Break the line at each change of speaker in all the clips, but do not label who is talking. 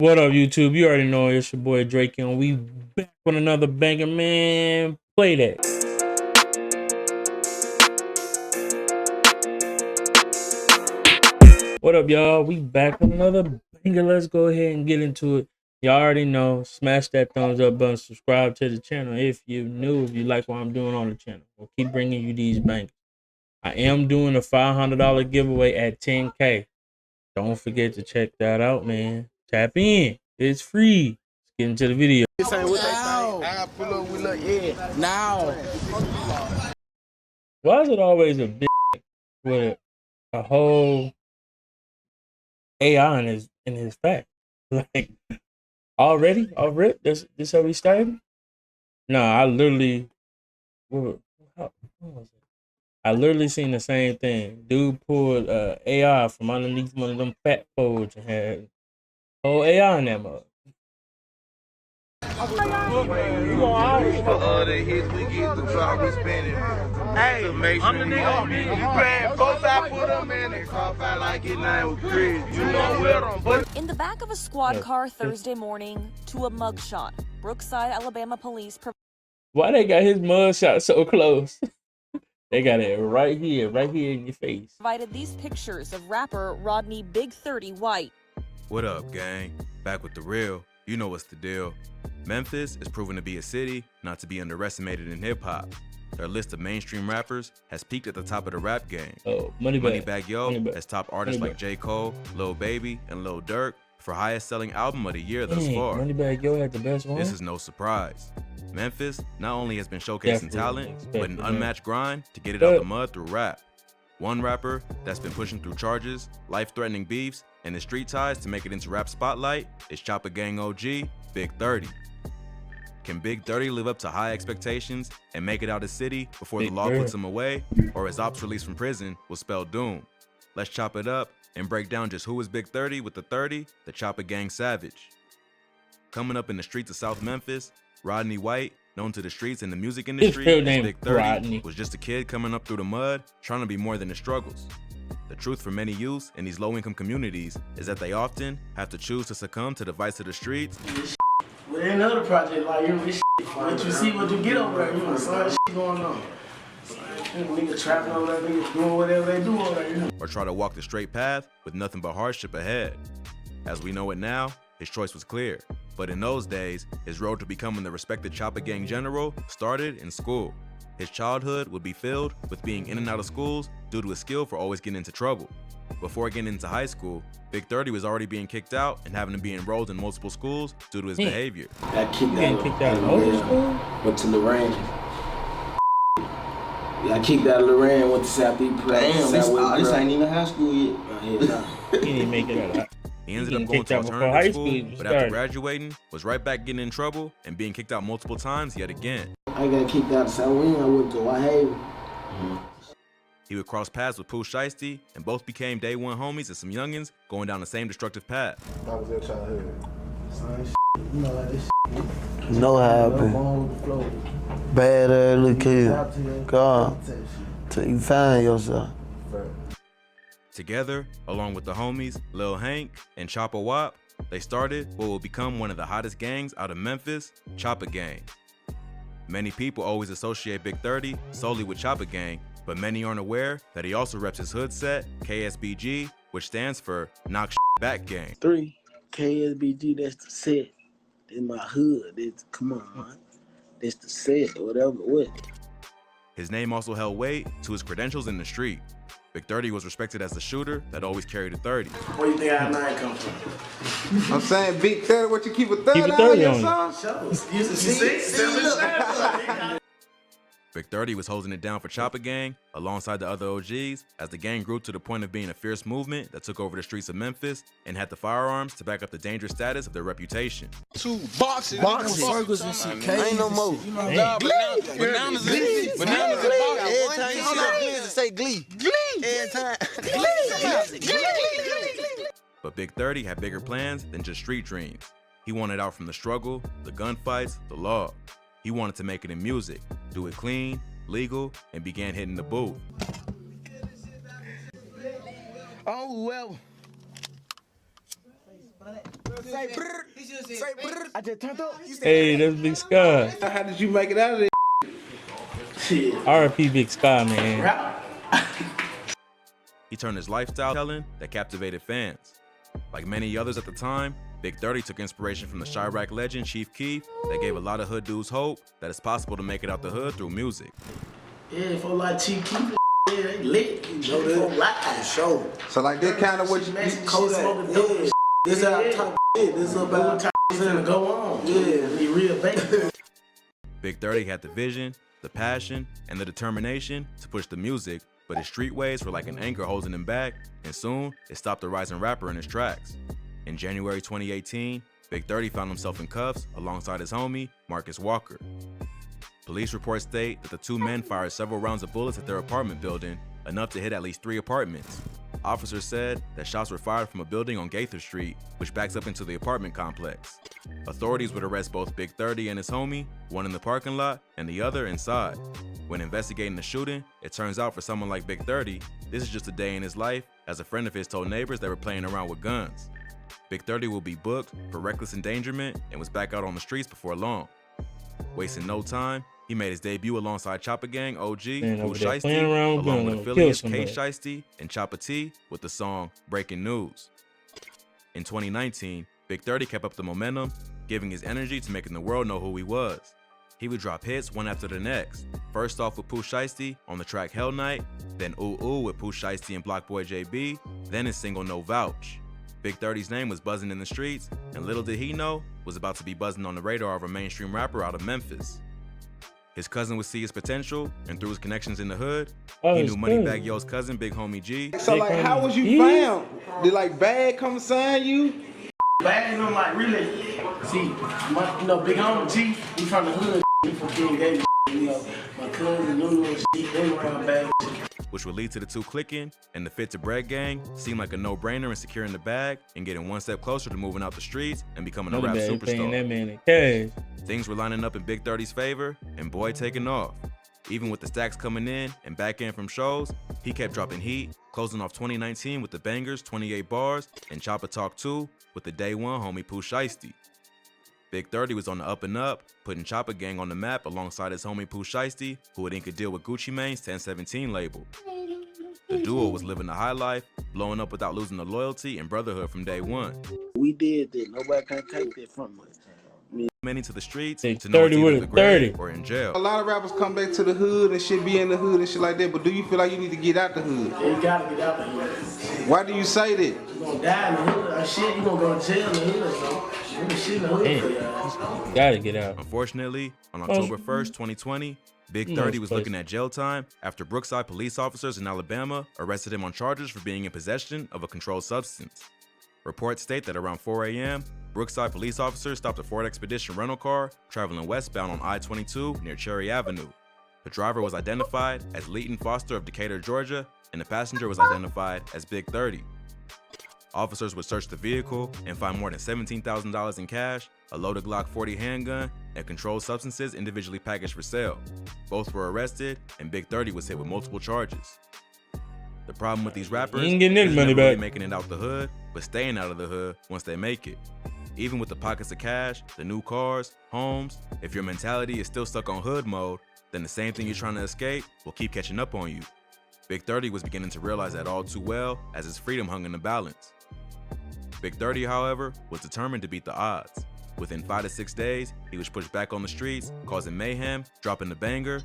What up, YouTube? You already know it's your boy Drake, and we back with another banger, man. Play that. What up, y'all? We back with another banger. Let's go ahead and get into it. Y'all already know. Smash that thumbs up button. Subscribe to the channel if you're new. If you like what I'm doing on the channel, we'll keep bringing you these bangers. I am doing a $500 giveaway at 10K. Don't forget to check that out, man. Tap in. It's free. Let's get into the video.
This ain't what they think. I pull up with now.
Why is it always a big with a whole AI in his fact? Like already? This how we started? No, I literally what was it? I literally seen the same thing. Dude pulled AI from underneath one of them fat folds and had whole AI in that mug.
For all the hits we get, the drop we spinning. Hey, I'm the nigga. You playing both sides, put them in the crossfire like it nine with Chris. You know where I'm but
in the back of a squad car Thursday morning to a mugshot. Brookside, Alabama police.
Why they got his mugshot so close? They got it right here in your face.
Provided these pictures of rapper Rodney Big 30 White.
What up, gang? Back with the real. You know what's the deal. Memphis is proven to be a city not to be underestimated in hip-hop. Their list of mainstream rappers has peaked at the top of the rap game.
Oh, Moneybagg
Yo has topped artists like J. Cole, Lil Baby, and Lil Durk for highest-selling album of the year thus far.
Moneybagg Yo had the best one.
This is no surprise. Memphis not only has been showcasing talent, but an unmatched grind to get it out the mud through rap. One rapper that's been pushing through charges, life-threatening beefs, and the street ties to make it into rap spotlight is Chopper Gang OG, Big 30. Can Big 30 live up to high expectations and make it out of city before the law puts him away, or his Opps release from prison will spell doom? Let's chop it up and break down just who is Big 30 with the 30, the Chopper Gang Savage. Coming up in the streets of South Memphis, Rodney White, known to the streets and the music industry as Big 30, was just a kid coming up through the mud, trying to be more than his struggles. The truth for many youths in these low-income communities is that they often have to choose to succumb to the vice of the streets.
with another project like you, this what you see, what you get over there, you know, some shit going on. Nigga trapping over there, nigga doing whatever they do over there, you know.
Or try to walk the straight path with nothing but hardship ahead. As we know it now, his choice was clear. But in those days, his road to becoming the respected Chopper Gang general started in school. His childhood would be filled with being in and out of schools due to his skill for always getting into trouble. Before getting into high school, Big 30 was already being kicked out and having to be enrolled in multiple schools due to his behavior.
Got kicked out of Lorraine, went to Lorraine. Got kicked out of Lorraine, went to Southeast. Damn, this ain't even high school yet.
He didn't make it out.
He ended up going to alternative school, but after graduating, was right back getting in trouble and being kicked out multiple times yet again.
I got kicked out of South Wing, I went to Whitehaven.
He would cross paths with Pooh Shiesty, and both became day one homies as some youngins going down the same destructive path.
How was your childhood? You know how this
You know how I been. Bad ass little kid. God, till you find yourself.
Together, along with the homies Lil Hank and Chopper Wop, they started what will become one of the hottest gangs out of Memphis, Chopper Gang. Many people always associate Big 30 solely with Chopper Gang, but many aren't aware that he also reps his hood set, KSBG, which stands for Knock Back Gang.
3, KSBG, that's the set. In my hood, it's, come on, man. That's the set, whatever, what.
His name also held weight to his credentials in the street. Big 30 was respected as the shooter that always carried a 30.
Where do you think our 9 come from?
I'm saying Big 30, what you keep a 30
Keep a 30
on your
on
son?
You see?
Big 30 was holding it down for Chopper Gang alongside the other OGs as the gang grew to the point of being a fierce movement that took over the streets of Memphis and had the firearms to back up the dangerous status of their reputation.
Two boxing circles and shit.
Ain't no more.
You know, bananas and boxing.
Every time you see a kid, say Glee. Every time.
But Big 30 had bigger plans than just street dreams. He wanted out from the struggle, the gunfights, the law. He wanted to make it in music, do it clean, legal, and began hitting the booth.
Oh, well.
Say brr. Say brr.
I just turned up.
Hey, that's Big Sky.
How did you make it out of there?
Shit.
R.I.P. Big Sky, man.
He turned his lifestyle telling that captivated fans. Like many others at the time, Big 30 took inspiration from the Chirac legend Chief Keef that gave a lot of hood dudes hope that it's possible to make it out the hood through music.
Yeah, for like Chief Keef, yeah, they lit. You know that? For sure.
So like that kind of what you
Kodak. Yeah. This our type of shit. This is about time to go on. Yeah, be real baby.
Big 30 had the vision, the passion, and the determination to push the music, but his street ways were like an anchor holding him back, and soon it stopped the rising rapper in his tracks. In January 2018, Big 30 found himself in cuffs alongside his homie, Marcus Walker. Police reports state that the two men fired several rounds of bullets at their apartment building, enough to hit at least 3 apartments. Officers said that shots were fired from a building on Gaither Street, which backs up into the apartment complex. Authorities would arrest both Big 30 and his homie, one in the parking lot and the other inside. When investigating the shooting, it turns out for someone like Big 30, this is just a day in his life, as a friend of his told neighbors they were playing around with guns. Big 30 will be booked for reckless endangerment and was back out on the streets before long. Wasting no time, he made his debut alongside Chopper Gang OG, Pooh Shiesty, along with affiliates K Shiesty and Chopper T with the song Breaking News. In 2019, Big 30 kept up the momentum, giving his energy to making the world know who he was. He would drop hits one after the next, first off with Pooh Shiesty on the track Hell Night, then Ooh Ooh with Pooh Shiesty and Blockboy JB, then his single No Vouch. Big 30's name was buzzing in the streets, and little did he know was about to be buzzing on the radar of a mainstream rapper out of Memphis. His cousin would see his potential, and through his connections in the hood, he knew Moneybagg Yo's cousin, Big Homie G.
So like, how was you found? Did like Bag come sign you?
Bag, I'm like, really? See, Big Homie G, he from the hood. He from King David. My cousin, Lulu, they around Bag.
Which would lead to the two clicking, and the Fit to Bread gang seemed like a no-brainer in securing the bag and getting one step closer to moving out the streets and becoming a rap superstar.
That man in cash.
Things were lining up in Big 30's favor, and boy taking off. Even with the stacks coming in and back in from shows, he kept dropping heat, closing off 2019 with the bangers 28 Bars and Chopper Talk 2 with the day one homie Pooh Shiesty. Big 30 was on the up and up, putting Chopper Gang on the map alongside his homie Pooh Shiesty, who would ink a deal with Gucci Mane's 1017 label. The duo was living the high life, blowing up without losing the loyalty and brotherhood from day one.
We did that. Nobody can take that from us.
Many to the streets
Big
to know it's
30
either
with
the
a
grave
30.
or in jail.
A lot of rappers come back to the hood and shit, be in the hood and shit like that, but do you feel like you need to get out the hood?
Yeah, you gotta get out the hood.
Why do you say that?
You gonna die in the hood. Shit, you gonna go to jail in the hood, so shit in the hood for y'all.
Gotta get out.
Unfortunately, on October 1st, 2020, Big 30 was looking at jail time after Brookside police officers in Alabama arrested him on charges for being in possession of a controlled substance. Reports state that around 4 a.m., Brookside police officers stopped a Ford Expedition rental car traveling westbound on I-22 near Cherry Avenue. The driver was identified as Leighton Foster of Decatur, Georgia, and the passenger was identified as Big 30. Officers would search the vehicle and find more than $17,000 in cash, a loaded Glock 40 handgun, and controlled substances individually packaged for sale. Both were arrested, and Big 30 was hit with multiple charges. The problem with these rappers
ain't getting his
is
money
never really
back.
making it out the hood, but staying out of the hood once they make it. Even with the pockets of cash, the new cars, homes, if your mentality is still stuck on hood mode, then the same thing you're trying to escape will keep catching up on you. Big 30 was beginning to realize that all too well as his freedom hung in the balance. Big 30, however, was determined to beat the odds. Within 5 to 6 days, he was pushed back on the streets, causing mayhem, dropping the banger.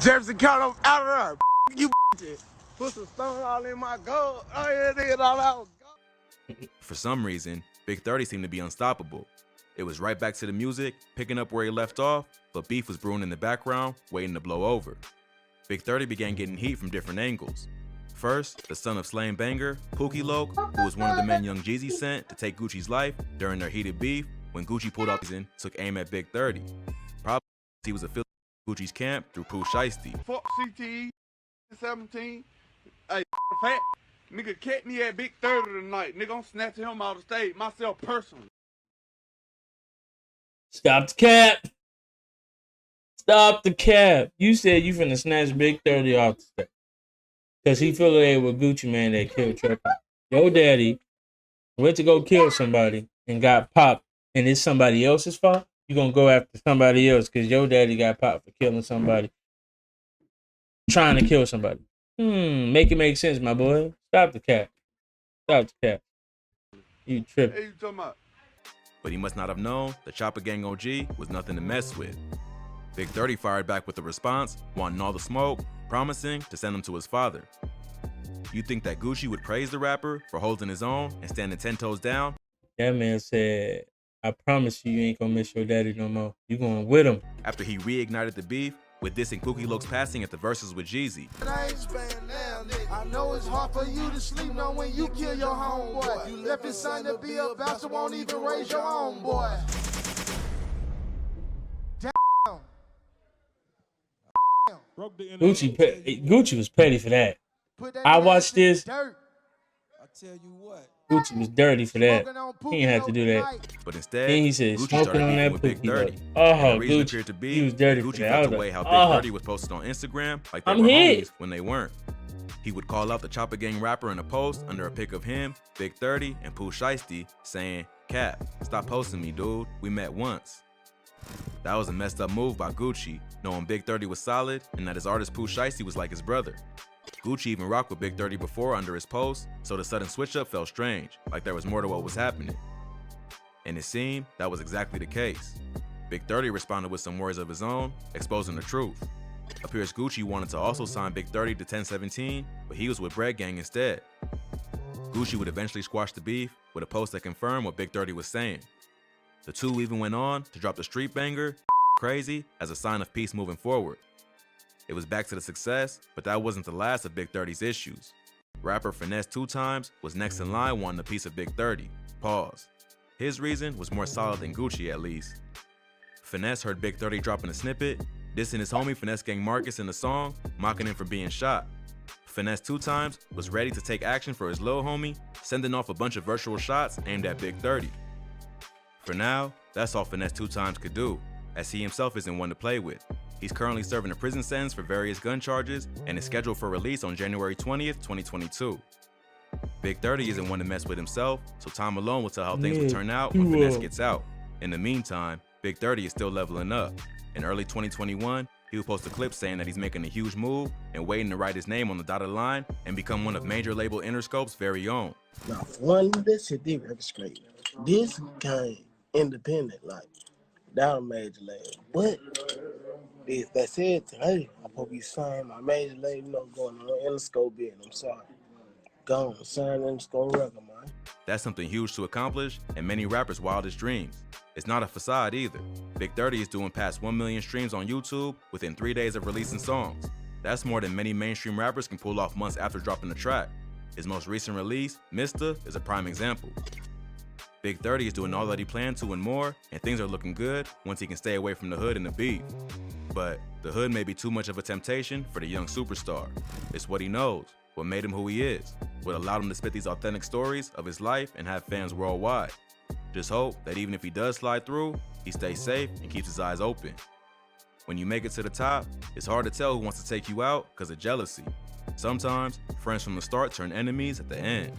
Jefferson County, I'm out of there. You put some stone all in my gold. Oh yeah, nigga, all out.
For some reason, Big 30 seemed to be unstoppable. It was right back to the music, picking up where he left off, but beef was brewing in the background, waiting to blow over. Big 30 began getting heat from different angles. First, the son of slain banger, Pookie Loke, who was one of the men Young Jeezy sent to take Gucci's life during their heated beef when Gucci pulled up and took aim at Big 30. Probably he was affiliated with Gucci's camp through Pooh Shiesty.
Fuck CTE 17. Hey, fat nigga, catch me at Big 30 tonight. Nigga, I'm snatching him out of the stage myself personally.
Stop the cap. Stop the cap. You said you finna snatch Big 30 off the stage. Because he affiliated with Gucci Man that killed Trap. Your daddy went to go kill somebody and got popped, and it's somebody else's fault, you gonna go after somebody else because your daddy got popped for killing somebody, trying to kill somebody. Make it make sense, my boy. Stop the cap. Stop the cap. You tripping.
Hey, you talking about?
But he must not have known the Chopper Gang OG was nothing to mess with. Big 30 fired back with a response, wanting all the smoke, promising to send him to his father. You think that Gucci would praise the rapper for holding his own and standing 10 toes down?
That man said, I promise you, you ain't gonna miss your daddy no more. You going with him.
After he reignited the beef with this and Pookie Loke's passing at the verses with Jeezy.
I know it's hard for you to sleep now when you kill your homeboy. You left his son to be a bastard, won't even raise your own boy.
Gucci was petty for that. I watched this.
I tell you what.
Gucci was dirty for that. He didn't have to do that.
But instead,
then he said,
Gucci
smoking
started
on that
with Big 30.
Oh,
the reason
Gucci.
appeared to be
He was dirty
Gucci
for that.
felt the way how Big 30 was posted on Instagram like they were homies when they weren't. He would call out the Chopper Gang rapper in a post under a pic of him, Big 30, and Pooh Shiesty saying, Cap, stop posting me, dude. We met once. That was a messed up move by Gucci, knowing Big 30 was solid and that his artist Pooh Shiesty was like his brother. Gucci even rocked with Big 30 before under his post, so the sudden switch up felt strange, like there was more to what was happening. And it seemed that was exactly the case. Big 30 responded with some words of his own, exposing the truth. Appears Gucci wanted to also sign Big 30 to 1017, but he was with Bread Gang instead. Gucci would eventually squash the beef with a post that confirmed what Big 30 was saying. The two even went on to drop the street banger, Crazy, as a sign of peace moving forward. It was back to the success, but that wasn't the last of Big 30's issues. Rapper Finesse 2 Times was next in line wanting a piece of Big 30. Pause. His reason was more solid than Gucci at least. Finesse heard Big 30 dropping a snippet, dissing his homie Finesse Gang Marcus in the song, mocking him for being shot. Finesse 2 Times was ready to take action for his little homie, sending off a bunch of virtual shots aimed at Big 30. For now, that's all Finesse 2 Times could do, as he himself isn't one to play with. He's currently serving a prison sentence for various gun charges and is scheduled for release on January 20th, 2022. Big 30 isn't one to mess with himself, so time alone will tell how things will turn out when Finesse gets out. In the meantime, Big 30 is still leveling up. In early 2021, he will post a clip saying that he's making a huge move and waiting to write his name on the dotted line and become one of major label Interscope's very own.
Now, for one, that shit did record straight. This came independent, like, without a major label. But if they said, hey, I'm supposed to be signing my major label, you know, going on Interscope bid, I'm sorry. Go on, sign Interscope record, man.
That's something huge to accomplish and many rappers' wildest dreams. It's not a facade either. Big 30 is doing past 1 million streams on YouTube within 3 days of releasing songs. That's more than many mainstream rappers can pull off months after dropping the track. His most recent release, Mr., is a prime example. Big 30 is doing all that he planned to and more, and things are looking good once he can stay away from the hood and the beef. But the hood may be too much of a temptation for the young superstar. It's what he knows, what made him who he is, what allowed him to spit these authentic stories of his life and have fans worldwide. Just hope that even if he does slide through, he stays safe and keeps his eyes open. When you make it to the top, it's hard to tell who wants to take you out because of jealousy. Sometimes, friends from the start turn enemies at the end.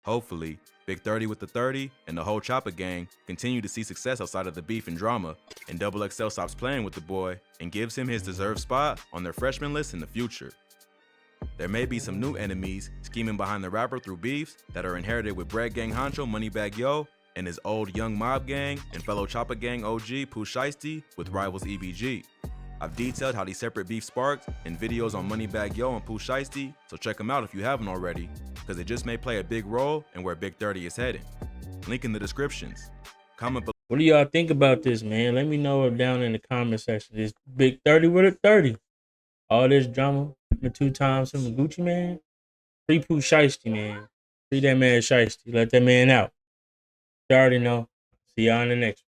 Hopefully, Big 30 with the 30 and the whole Chopper Gang continue to see success outside of the beef and drama, and Double XL stops playing with the boy and gives him his deserved spot on their freshman list in the future. There may be some new enemies scheming behind the rapper through beefs that are inherited with Bread Gang Honcho Moneybagg Yo and his old young mob gang and fellow Chopper Gang OG Pooh Shiesty with rivals EBG. I've detailed how these separate beefs sparked in videos on Moneybagg Yo and Pooh Shiesty, so check them out if you haven't already, because it just may play a big role in where Big 30 is heading. Link in the descriptions. Comment below.
What do y'all think about this, man? Let me know down in the comment section. This Big 30 with a 30. All this drama, 2 times from Gucci, man. Free Pooh Shiesty, man. Free that man Shiesty. Let that man out. You already know. See y'all in the next one.